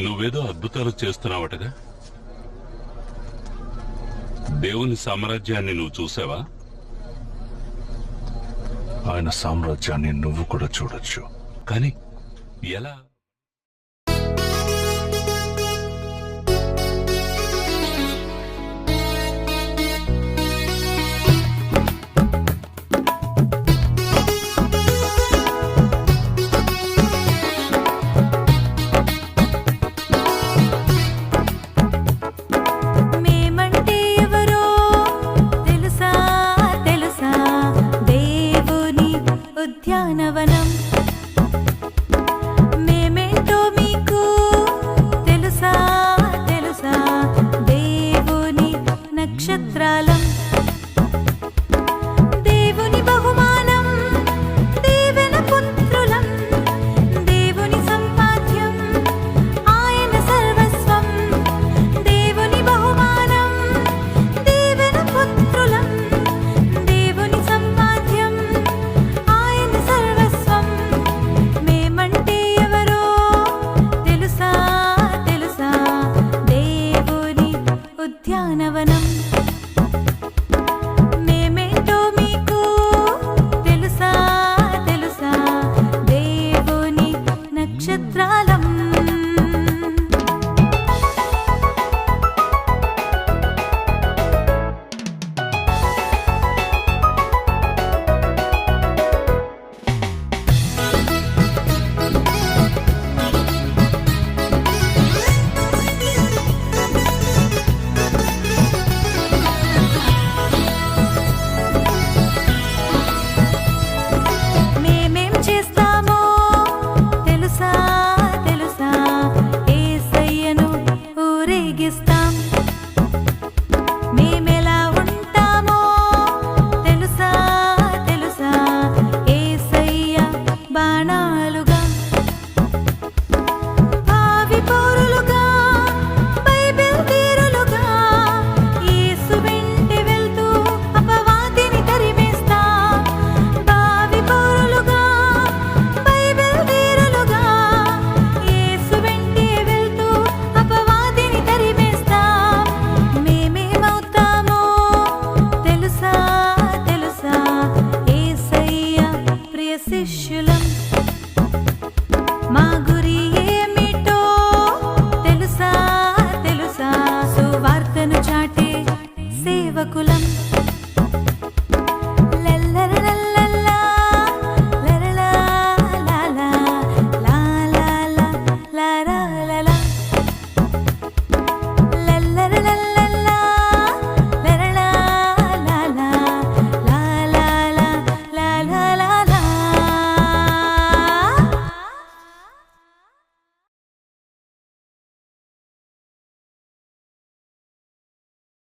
నువ్వేదో అద్భుతాలు చేస్తున్నావటగా. దేవుని సామ్రాజ్యాన్ని నువ్వు చూసావా? ఆయన సామ్రాజ్యాన్ని నువ్వు కూడా చూడొచ్చు. కానీ ఎలా? ఉద్యానవనం మేమేంటో మీకు తెలుసా తెలుసా? దేవుని నక్షత్రాలం, దేవుని బహుమానం, దేవన పుత్రులం, దేవుని సంపాద్యం, ఆయన సర్వస్వం. దేవుని బహుమానం, దేవన పుత్రులం, దేవుని సంపాద్యం, ఆయన సర్వస్వం. మేమంటే ఎవరో తెలుసా తెలుసా? దేవుని ఉద్యానవనం మేమేంటో మీకు తెలుసా తెలుసా? దేవుని నక్షత్రాలం. మేమేం చేస్తామో తెలుసా తెలుసా? యేసయ్యను ఊరేగిస్తాం. మేమెలా ఉంటామో తెలుసా తెలుసా? యేసయ్య బాణాలుగా, భావి పౌరులుగా, బైబిల్ తీరులుగా, యేసు వెంటి వెళ్తూ అపవాదిని తరిమేస్తాం. భావి పౌరులుగా, బైబిల్ తీరులుగా, యేసు వెంటి వెళ్తూ అపవాదిని తరిమేస్తాం. మేమేమవుతామో తెలుసా తెలుసా? యేసయ్య ప్రియ శిష్యులం. మా